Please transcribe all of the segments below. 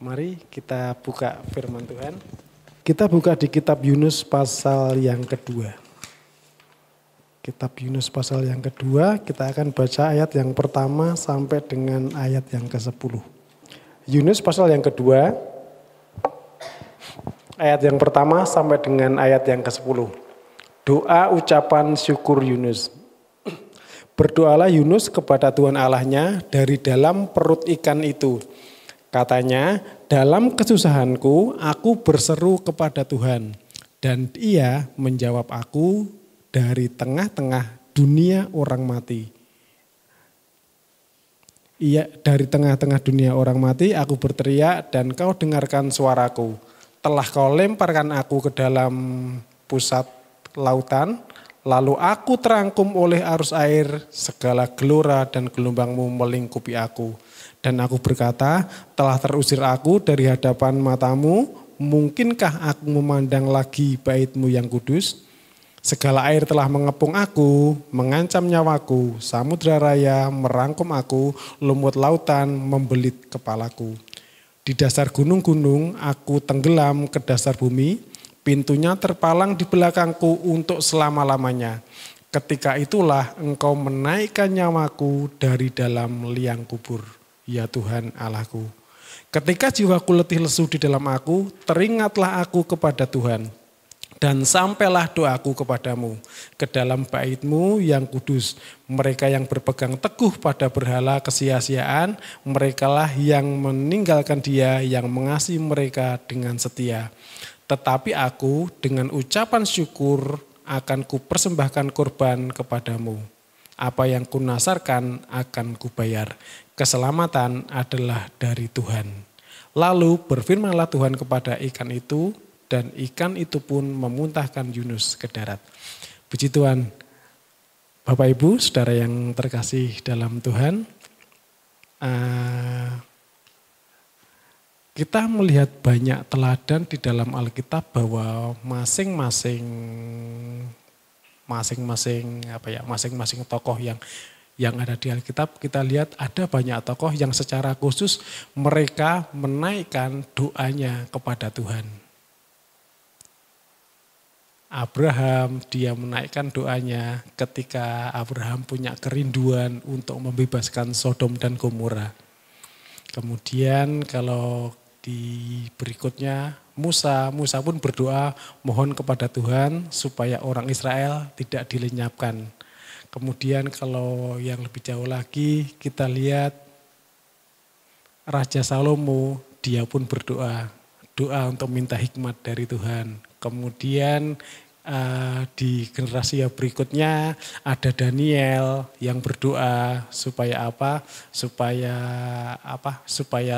Mari kita buka firman Tuhan. Kita buka di kitab Yunus pasal yang kedua. Kitab Yunus pasal yang kedua, kita akan baca ayat yang pertama sampai dengan ayat yang ke-10. Yunus pasal yang kedua, ayat yang pertama sampai dengan ayat yang ke-10. Doa ucapan syukur Yunus. Berdoalah Yunus kepada Tuhan Allahnya dari dalam perut ikan itu. Katanya, dalam kesusahanku aku berseru kepada Tuhan. Dan Ia menjawab aku dari tengah-tengah dunia orang mati. Dari tengah-tengah dunia orang mati aku berteriak dan kau dengarkan suaraku. Telah kau lemparkan aku ke dalam pusat lautan. Lalu aku terangkum oleh arus air, segala gelora dan gelombangmu melingkupi aku. Dan aku berkata, telah terusir aku dari hadapan matamu, mungkinkah aku memandang lagi baitmu yang kudus? Segala air telah mengepung aku, mengancam nyawaku, samudra raya merangkum aku, lumut lautan membelit kepalaku. Di dasar gunung-gunung aku tenggelam ke dasar bumi, pintunya terpalang di belakangku untuk selama-lamanya. Ketika itulah engkau menaikkan nyawaku dari dalam liang kubur, ya Tuhan Allahku. Ketika jiwaku letih lesu di dalam aku, teringatlah aku kepada Tuhan. Dan sampailah doaku kepadamu, ke dalam baitmu yang kudus. Mereka yang berpegang teguh pada berhala kesia-siaan, merekalah yang meninggalkan Dia yang mengasihi mereka dengan setia. Tetapi aku dengan ucapan syukur akan kupersembahkan korban kepadamu. Apa yang kunasarkan akan kubayar. Keselamatan adalah dari Tuhan. Lalu berfirmanlah Tuhan kepada ikan itu, dan ikan itu pun memuntahkan Yunus ke darat. Puji Tuhan, Bapak Ibu, saudara yang terkasih dalam Tuhan. Kita melihat banyak teladan di dalam Alkitab bahwa masing-masing tokoh yang ada di Alkitab, kita lihat ada banyak tokoh yang secara khusus mereka menaikkan doanya kepada Tuhan. Abraham, dia menaikkan doanya ketika Abraham punya kerinduan untuk membebaskan Sodom dan Gomora. Kemudian kalau di berikutnya Musa pun berdoa mohon kepada Tuhan supaya orang Israel tidak dilenyapkan. Kemudian kalau yang lebih jauh lagi kita lihat Raja Salomo, dia pun berdoa untuk minta hikmat dari Tuhan. Kemudian di generasi yang berikutnya ada Daniel yang berdoa supaya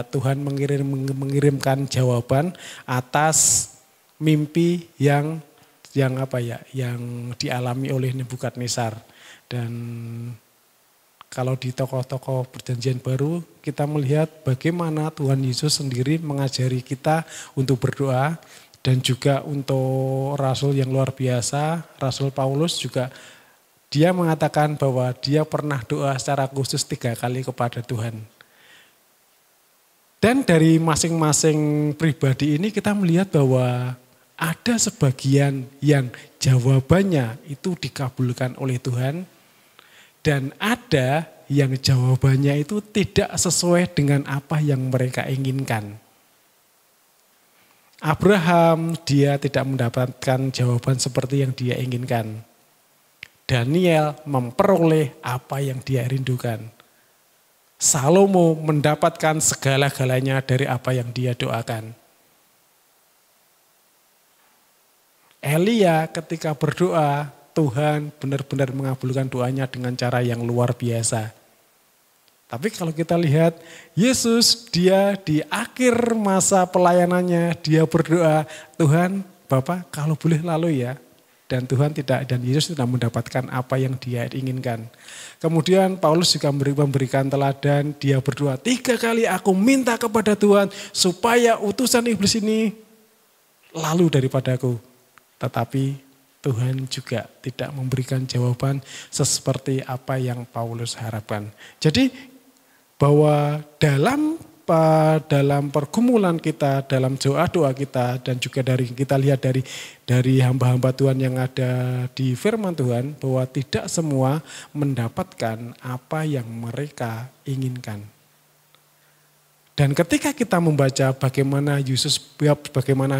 Tuhan mengirimkan jawaban atas mimpi yang dialami oleh Nebukadnezar. Dan kalau di tokoh-tokoh perjanjian baru kita melihat bagaimana Tuhan Yesus sendiri mengajari kita untuk berdoa. Dan juga untuk rasul yang luar biasa, Rasul Paulus juga dia mengatakan bahwa dia pernah doa secara khusus 3 kali kepada Tuhan. Dan dari masing-masing pribadi ini kita melihat bahwa ada sebagian yang jawabannya itu dikabulkan oleh Tuhan. Dan ada yang jawabannya itu tidak sesuai dengan apa yang mereka inginkan. Abraham, dia tidak mendapatkan jawaban seperti yang dia inginkan. Daniel memperoleh apa yang dia rindukan. Salomo mendapatkan segala-galanya dari apa yang dia doakan. Elia ketika berdoa, Tuhan benar-benar mengabulkan doanya dengan cara yang luar biasa. Tapi kalau kita lihat Yesus, dia di akhir masa pelayanannya dia berdoa, Tuhan Bapak kalau boleh lalu ya. Dan Yesus tidak mendapatkan apa yang dia inginkan. Kemudian Paulus juga memberikan teladan, dia berdoa 3 kali aku minta kepada Tuhan supaya utusan iblis ini lalu daripadaku. Tetapi Tuhan juga tidak memberikan jawaban seperti apa yang Paulus harapkan. Jadi bahwa dalam dalam pergumulan kita, dalam doa-doa kita, dan juga kita lihat dari hamba-hamba Tuhan yang ada di firman Tuhan, bahwa tidak semua mendapatkan apa yang mereka inginkan. Dan ketika kita membaca bagaimana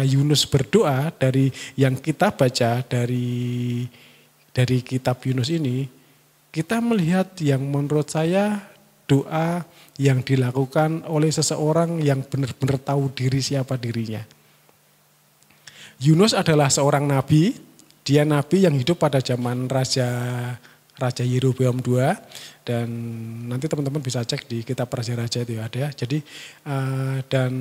Yunus berdoa dari yang kita baca dari kitab Yunus ini, kita melihat yang menurut saya doa yang dilakukan oleh seseorang yang benar-benar tahu diri siapa dirinya. Yunus adalah seorang nabi, dia nabi yang hidup pada zaman Raja Yerobeam II, dan nanti teman-teman bisa cek di kitab Raja-Raja itu ada. Jadi dan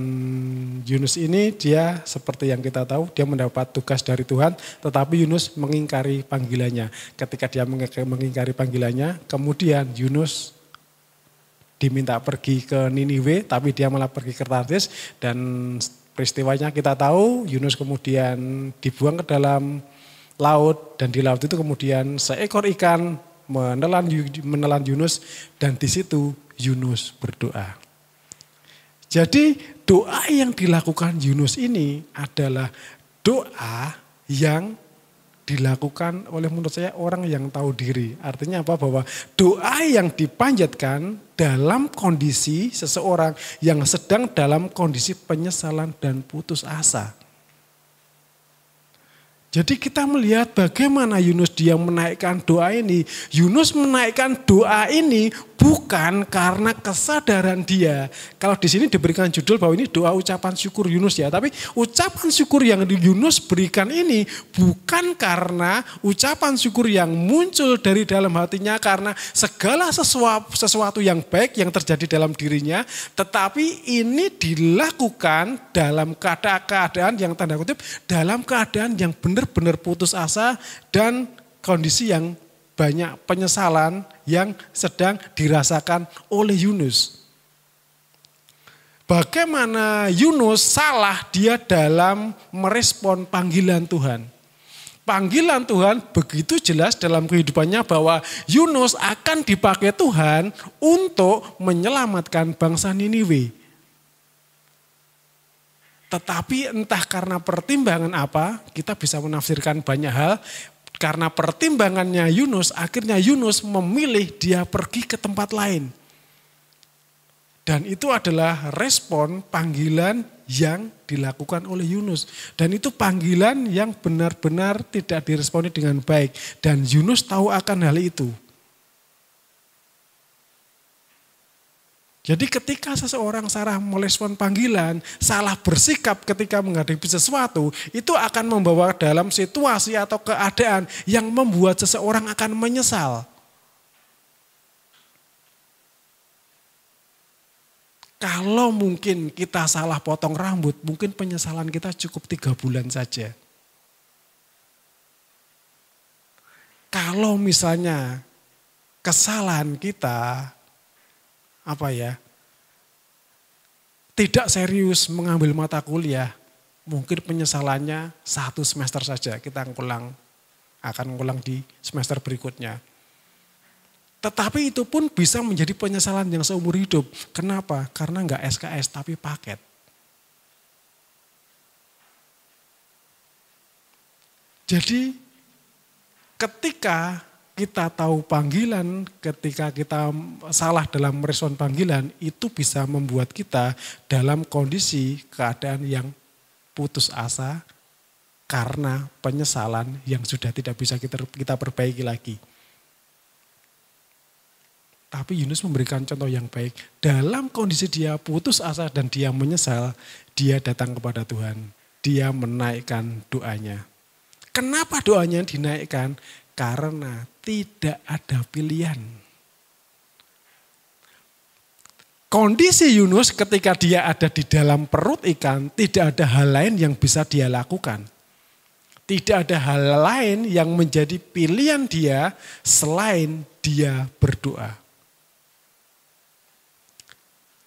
Yunus ini dia seperti yang kita tahu, dia mendapat tugas dari Tuhan, tetapi Yunus mengingkari panggilannya. Ketika dia mengingkari panggilannya, kemudian Yunus diminta pergi ke Niniwe, tapi dia malah pergi ke Tarsis, dan peristiwanya kita tahu, Yunus kemudian dibuang ke dalam laut, dan di laut itu kemudian seekor ikan menelan Yunus, dan di situ Yunus berdoa. Jadi doa yang dilakukan Yunus ini adalah doa yang dilakukan oleh menurut saya orang yang tahu diri. Artinya apa? Bahwa doa yang dipanjatkan dalam kondisi seseorang yang sedang dalam kondisi penyesalan dan putus asa. Jadi kita melihat bagaimana Yunus dia menaikkan doa ini. Yunus menaikkan doa ini bukan karena kesadaran dia. Kalau di sini diberikan judul bahwa ini doa ucapan syukur Yunus ya. Tapi ucapan syukur yang Yunus berikan ini bukan karena ucapan syukur yang muncul dari dalam hatinya karena segala sesuatu yang baik yang terjadi dalam dirinya. Tetapi ini dilakukan dalam keadaan yang tanda kutip, dalam keadaan yang benar-benar putus asa dan kondisi yang banyak penyesalan yang sedang dirasakan oleh Yunus. Bagaimana Yunus salah dia dalam merespon panggilan Tuhan. Panggilan Tuhan begitu jelas dalam kehidupannya bahwa Yunus akan dipakai Tuhan untuk menyelamatkan bangsa Niniwe. Tetapi entah karena pertimbangan apa, kita bisa menafsirkan banyak hal. Karena pertimbangannya Yunus, akhirnya Yunus memilih dia pergi ke tempat lain. Dan itu adalah respon panggilan yang dilakukan oleh Yunus. Dan itu panggilan yang benar-benar tidak diresponi dengan baik. Dan Yunus tahu akan hal itu. Jadi ketika seseorang salah merespon panggilan, salah bersikap ketika menghadapi sesuatu, itu akan membawa dalam situasi atau keadaan yang membuat seseorang akan menyesal. Kalau mungkin kita salah potong rambut, mungkin penyesalan kita cukup 3 bulan saja. Kalau misalnya kesalahan kita tidak serius mengambil mata kuliah, mungkin penyesalannya 1 semester saja, kita akan ngulang di semester berikutnya. Tetapi itu pun bisa menjadi penyesalan yang seumur hidup. Kenapa? Karena enggak SKS tapi paket. Jadi ketika kita tahu panggilan, ketika kita salah dalam merespon panggilan, itu bisa membuat kita dalam kondisi keadaan yang putus asa karena penyesalan yang sudah tidak bisa kita perbaiki lagi. Tapi Yunus memberikan contoh yang baik. Dalam kondisi dia putus asa dan dia menyesal, dia datang kepada Tuhan. Dia menaikkan doanya. Kenapa doanya dinaikkan? Karena tidak ada pilihan. Kondisi Yunus ketika dia ada di dalam perut ikan, tidak ada hal lain yang bisa dia lakukan. Tidak ada hal lain yang menjadi pilihan dia selain dia berdoa.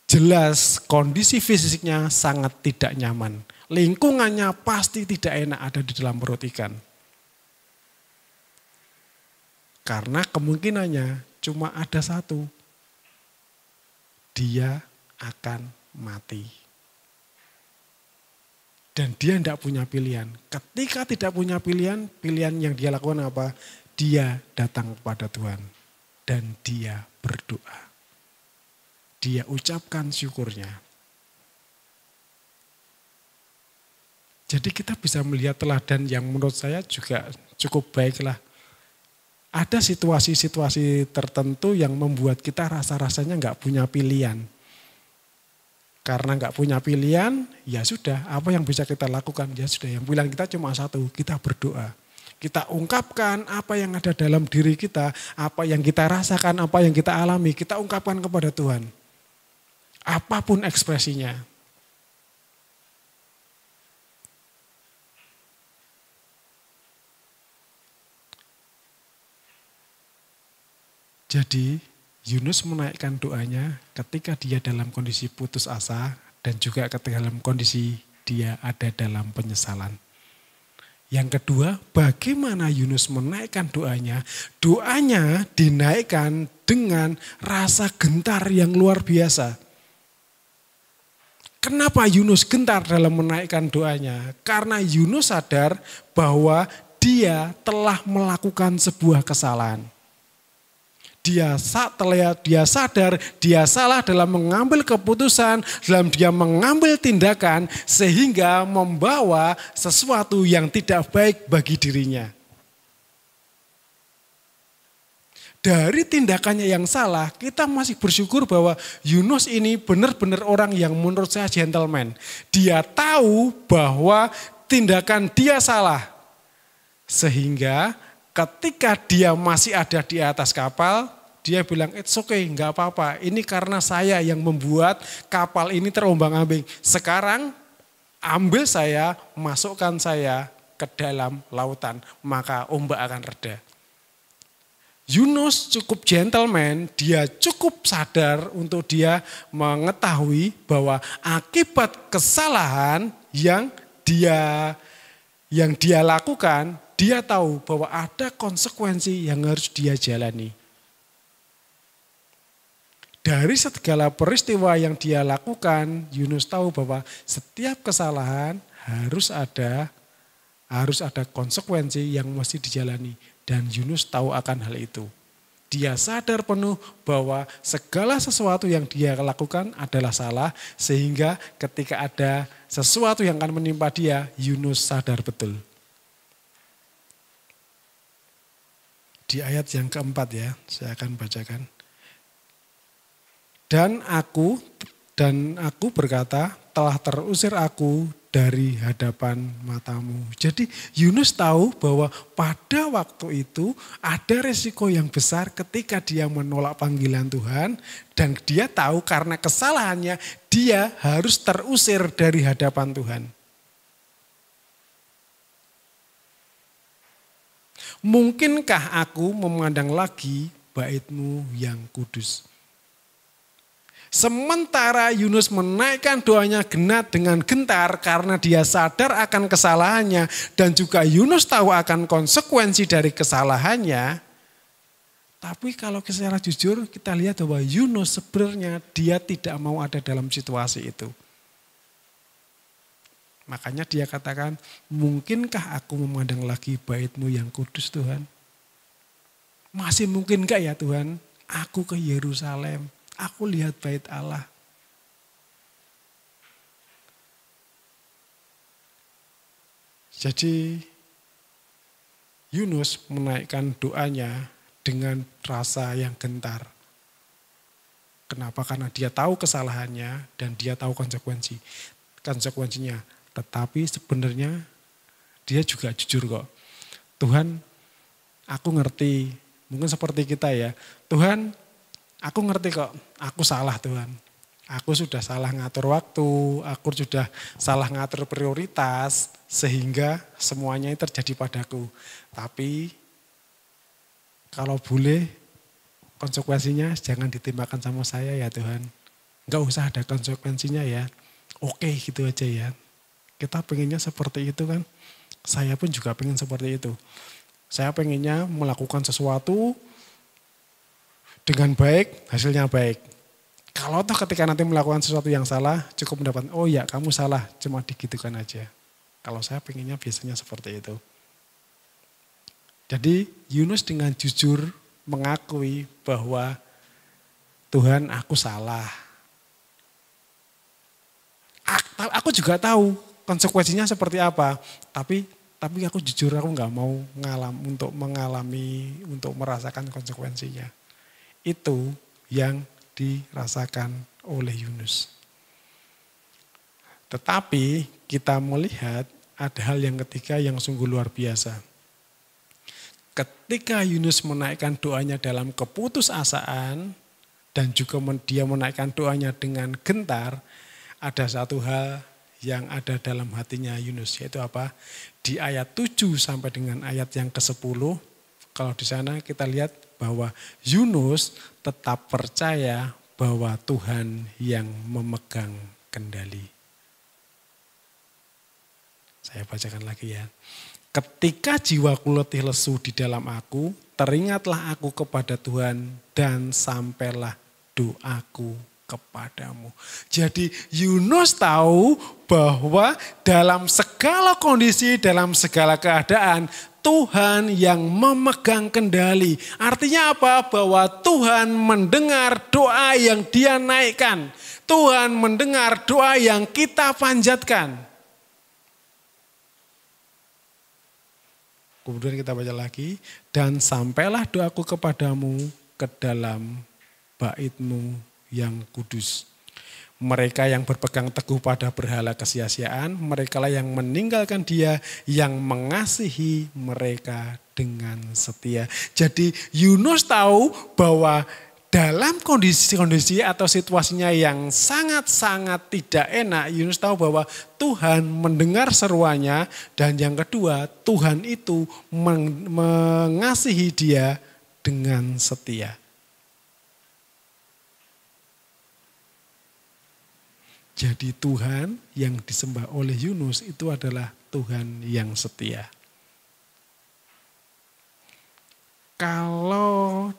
Jelas kondisi fisiknya sangat tidak nyaman. Lingkungannya pasti tidak enak ada di dalam perut ikan. Karena kemungkinannya cuma ada satu. Dia akan mati. Dan dia tidak punya pilihan. Ketika tidak punya pilihan, pilihan yang dia lakukan apa? Dia datang kepada Tuhan. Dan dia berdoa. Dia ucapkan syukurnya. Jadi kita bisa melihat teladan yang menurut saya juga cukup baiklah. Ada situasi-situasi tertentu yang membuat kita rasa-rasanya nggak punya pilihan. Karena nggak punya pilihan, ya sudah, apa yang bisa kita lakukan? Ya sudah, yang pilihan kita cuma satu, kita berdoa. Kita ungkapkan apa yang ada dalam diri kita, apa yang kita rasakan, apa yang kita alami, kita ungkapkan kepada Tuhan. Apapun ekspresinya. Jadi, Yunus menaikkan doanya ketika dia dalam kondisi putus asa dan juga ketika dalam kondisi dia ada dalam penyesalan. Yang kedua, bagaimana Yunus menaikkan doanya? Doanya dinaikkan dengan rasa gentar yang luar biasa. Kenapa Yunus gentar dalam menaikkan doanya? Karena Yunus sadar bahwa dia telah melakukan sebuah kesalahan. Dia sadar, dia salah dalam mengambil keputusan, dalam dia mengambil tindakan sehingga membawa sesuatu yang tidak baik bagi dirinya. Dari tindakannya yang salah, kita masih bersyukur bahwa Yunus ini benar-benar orang yang menurut saya gentleman. Dia tahu bahwa tindakan dia salah. Sehingga ketika dia masih ada di atas kapal, dia bilang, it's okay, gak apa-apa. Ini karena saya yang membuat kapal ini terombang-ambing. Sekarang ambil saya, masukkan saya ke dalam lautan. Maka ombak akan reda. Yunus cukup gentleman, dia cukup sadar untuk dia mengetahui bahwa akibat kesalahan yang dia lakukan, dia tahu bahwa ada konsekuensi yang harus dia jalani. Dari segala peristiwa yang dia lakukan, Yunus tahu bahwa setiap kesalahan harus ada konsekuensi yang mesti dijalani. Dan Yunus tahu akan hal itu. Dia sadar penuh bahwa segala sesuatu yang dia lakukan adalah salah. Sehingga ketika ada sesuatu yang akan menimpa dia, Yunus sadar betul. Di ayat yang keempat ya, saya akan bacakan. Dan aku berkata, telah terusir aku dari hadapan matamu. Jadi Yunus tahu bahwa pada waktu itu ada resiko yang besar ketika dia menolak panggilan Tuhan. Dan dia tahu karena kesalahannya dia harus terusir dari hadapan Tuhan. Mungkinkah aku memandang lagi bait-Mu yang kudus? Sementara Yunus menaikkan doanya dengan gentar karena dia sadar akan kesalahannya dan juga Yunus tahu akan konsekuensi dari kesalahannya. Tapi kalau secara jujur kita lihat bahwa Yunus sebenarnya dia tidak mau ada dalam situasi itu. Makanya dia katakan, mungkinkah aku memandang lagi bait-Mu yang kudus Tuhan? Masih mungkin gak ya Tuhan aku ke Yerusalem? Aku lihat bait Allah. Jadi Yunus menaikkan doanya dengan rasa yang gentar. Kenapa? Karena dia tahu kesalahannya dan dia tahu konsekuensinya. Tetapi sebenarnya dia juga jujur kok. Tuhan, aku ngerti. Mungkin seperti kita ya. Tuhan, aku ngerti kok, aku salah Tuhan. Aku sudah salah ngatur waktu, aku sudah salah ngatur prioritas, sehingga semuanya terjadi padaku. Tapi kalau boleh konsekuensinya jangan ditimbakan sama saya ya Tuhan. Enggak usah ada konsekuensinya ya. Oke gitu aja ya. Kita pengennya seperti itu kan. Saya pun juga pengen seperti itu. Saya pengennya melakukan sesuatu dengan baik, hasilnya baik. Kalau toh ketika nanti melakukan sesuatu yang salah, cukup mendapat, oh ya kamu salah, cuma digitukan aja. Kalau saya pengennya biasanya seperti itu. Jadi Yunus dengan jujur mengakui bahwa Tuhan aku salah. Aku juga tahu konsekuensinya seperti apa, tapi aku jujur aku nggak mau untuk merasakan konsekuensinya. Itu yang dirasakan oleh Yunus. Tetapi kita melihat ada hal yang ketiga yang sungguh luar biasa. Ketika Yunus menaikkan doanya dalam keputusasaan dan juga dia menaikkan doanya dengan gentar, ada satu hal yang ada dalam hatinya Yunus, yaitu apa? Di ayat 7 sampai dengan ayat yang ke-10, kalau di sana kita lihat bahwa Yunus tetap percaya bahwa Tuhan yang memegang kendali. Saya bacakan lagi ya. Ketika jiwaku letih lesu di dalam aku, teringatlah aku kepada Tuhan dan sampailah doaku kepadamu. Jadi Yunus tahu bahwa dalam segala kondisi, dalam segala keadaan, Tuhan yang memegang kendali. Artinya apa? Bahwa Tuhan mendengar doa yang dia naikkan. Tuhan mendengar doa yang kita panjatkan. Kemudian kita baca lagi. Dan sampailah doaku kepadamu ke dalam bait-Mu yang kudus. Mereka yang berpegang teguh pada berhala kesia-siaan, mereka lah yang meninggalkan Dia, yang mengasihi mereka dengan setia. Jadi Yunus tahu bahwa dalam kondisi-kondisi atau situasinya yang sangat-sangat tidak enak, Yunus tahu bahwa Tuhan mendengar seruannya, dan yang kedua, Tuhan itu mengasihi dia dengan setia. Jadi Tuhan yang disembah oleh Yunus itu adalah Tuhan yang setia. Kalau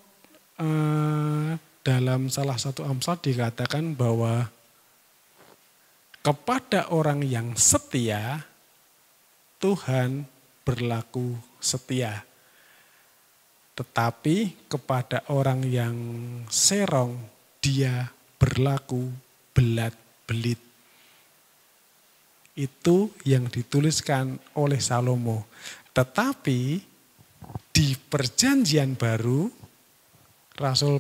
dalam salah satu Amsal dikatakan bahwa kepada orang yang setia, Tuhan berlaku setia. Tetapi kepada orang yang serong, dia berlaku belat-belit. Itu yang dituliskan oleh Salomo. Tetapi di Perjanjian Baru, Rasul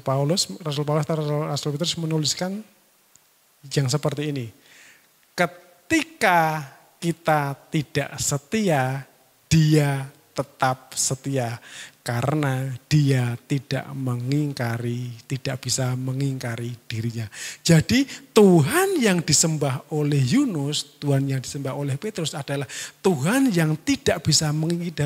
Petrus menuliskan yang seperti ini. Ketika kita tidak setia, Dia tetap setia. Karena dia tidak bisa mengingkari dirinya. Jadi Tuhan yang disembah oleh Yunus, Tuhan yang disembah oleh Petrus adalah Tuhan yang tidak bisa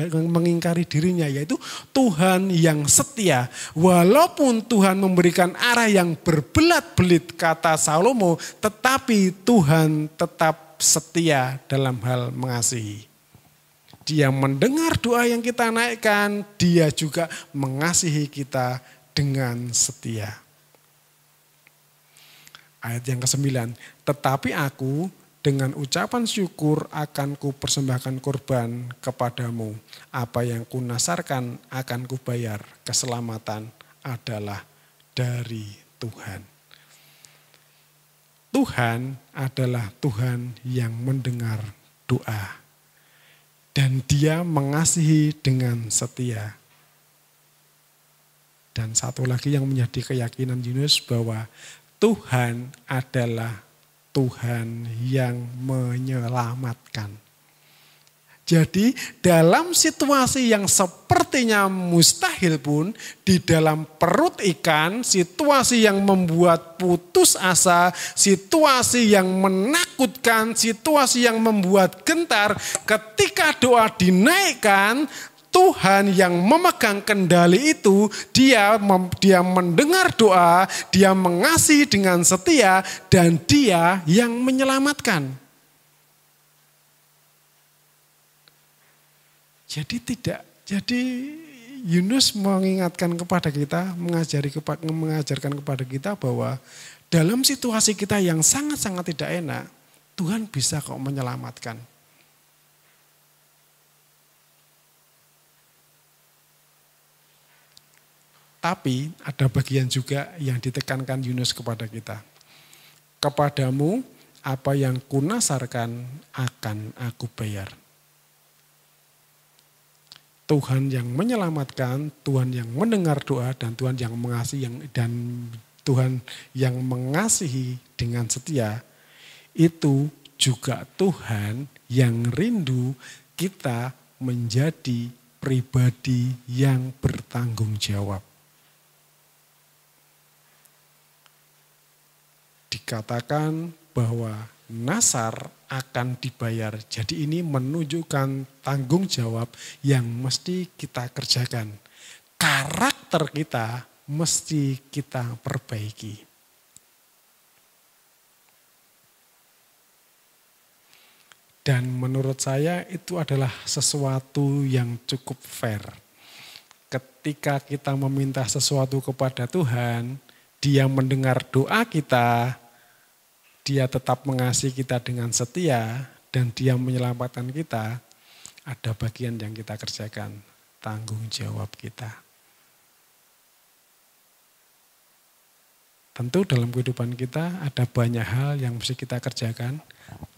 mengingkari dirinya, yaitu Tuhan yang setia. Walaupun Tuhan memberikan arah yang berbelat-belit, kata Salomo, tetapi Tuhan tetap setia dalam hal mengasihi. Dia mendengar doa yang kita naikkan, dia juga mengasihi kita dengan setia. Ayat yang ke-9, tetapi aku dengan ucapan syukur akan kupersembahkan korban kepadamu. Apa yang kunasarkan akan kubayar, keselamatan adalah dari Tuhan. Tuhan adalah Tuhan yang mendengar doa. Dan dia mengasihi dengan setia. Dan satu lagi yang menjadi keyakinan Yunus bahwa Tuhan adalah Tuhan yang menyelamatkan. Jadi dalam situasi yang sepertinya mustahil pun, di dalam perut ikan, situasi yang membuat putus asa, situasi yang menakutkan, situasi yang membuat gentar, ketika doa dinaikkan, Tuhan yang memegang kendali itu, dia mendengar doa, dia mengasihi dengan setia, dan dia yang menyelamatkan. Jadi Yunus mengingatkan kepada kita, mengajarkan kepada kita bahwa dalam situasi kita yang sangat-sangat tidak enak, Tuhan bisa kok menyelamatkan. Tapi ada bagian juga yang ditekankan Yunus kepada kita. Kepadamu apa yang kunasarkan akan aku bayar. Tuhan yang menyelamatkan, Tuhan yang mendengar doa, dan Tuhan yang mengasihi dan Tuhan yang mengasihi dengan setia, itu juga Tuhan yang rindu kita menjadi pribadi yang bertanggung jawab. Dikatakan bahwa nasar akan dibayar. Jadi ini menunjukkan tanggung jawab yang mesti kita kerjakan. Karakter kita mesti kita perbaiki. Dan menurut saya itu adalah sesuatu yang cukup fair. Ketika kita meminta sesuatu kepada Tuhan, Dia mendengar doa kita, Dia tetap mengasihi kita dengan setia, dan Dia menyelamatkan kita, ada bagian yang kita kerjakan, tanggung jawab kita. Tentu dalam kehidupan kita ada banyak hal yang mesti kita kerjakan,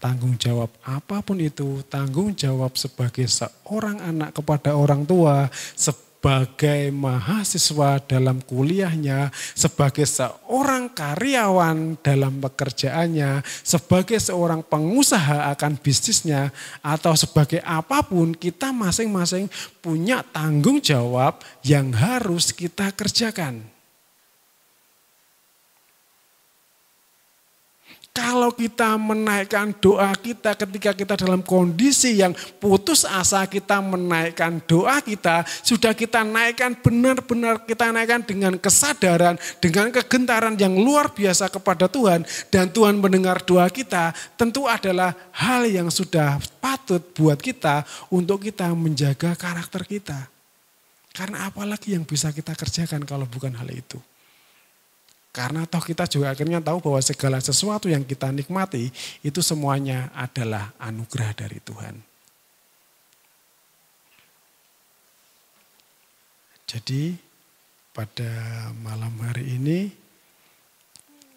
tanggung jawab apapun itu, tanggung jawab sebagai seorang anak kepada orang tua, sebagai mahasiswa dalam kuliahnya, sebagai seorang karyawan dalam pekerjaannya, sebagai seorang pengusaha akan bisnisnya, atau sebagai apapun, kita masing-masing punya tanggung jawab yang harus kita kerjakan. Kalau kita menaikkan doa kita ketika kita dalam kondisi yang putus asa, kita menaikkan doa kita, sudah kita naikkan benar-benar kita naikkan dengan kesadaran, dengan kegentaran yang luar biasa kepada Tuhan, dan Tuhan mendengar doa kita, tentu adalah hal yang sudah patut buat kita untuk kita menjaga karakter kita. Karena apalagi yang bisa kita kerjakan kalau bukan hal itu. Karena toh kita juga akhirnya tahu bahwa segala sesuatu yang kita nikmati itu semuanya adalah anugerah dari Tuhan. Jadi pada malam hari ini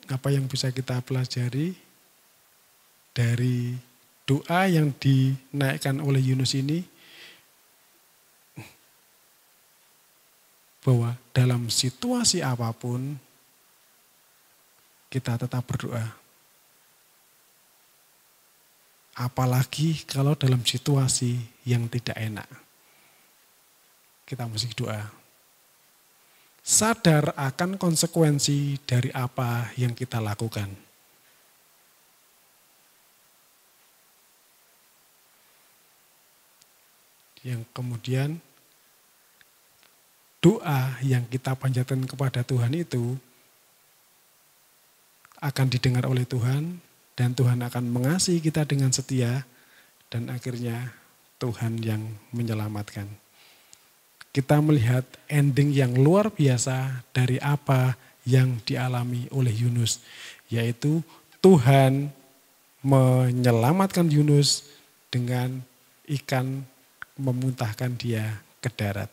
apa yang bisa kita pelajari dari doa yang dinaikkan oleh Yunus ini, bahwa dalam situasi apapun kita tetap berdoa. Apalagi kalau dalam situasi yang tidak enak. Kita mesti doa. Sadar akan konsekuensi dari apa yang kita lakukan. Yang kemudian doa yang kita panjatkan kepada Tuhan itu akan didengar oleh Tuhan, dan Tuhan akan mengasihi kita dengan setia, dan akhirnya Tuhan yang menyelamatkan. Kita melihat ending yang luar biasa dari apa yang dialami oleh Yunus, yaitu Tuhan menyelamatkan Yunus dengan ikan memuntahkan dia ke darat.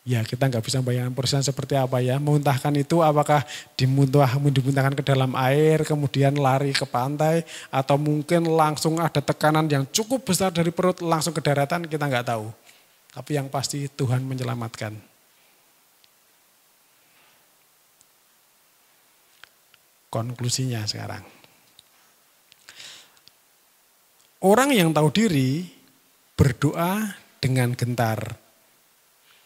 Ya kita nggak bisa bayangkan prosesnya seperti apa ya. Memuntahkan itu apakah dimuntahkan ke dalam air, kemudian lari ke pantai, atau mungkin langsung ada tekanan yang cukup besar dari perut langsung ke daratan, kita nggak tahu. Tapi yang pasti Tuhan menyelamatkan. Konklusinya sekarang. Orang yang tahu diri berdoa dengan gentar.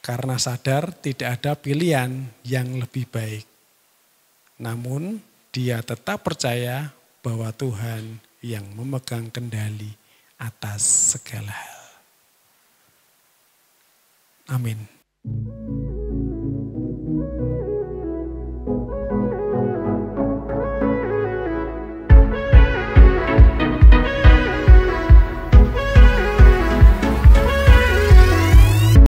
Karena sadar tidak ada pilihan yang lebih baik. Namun dia tetap percaya bahwa Tuhan yang memegang kendali atas segala hal. Amin.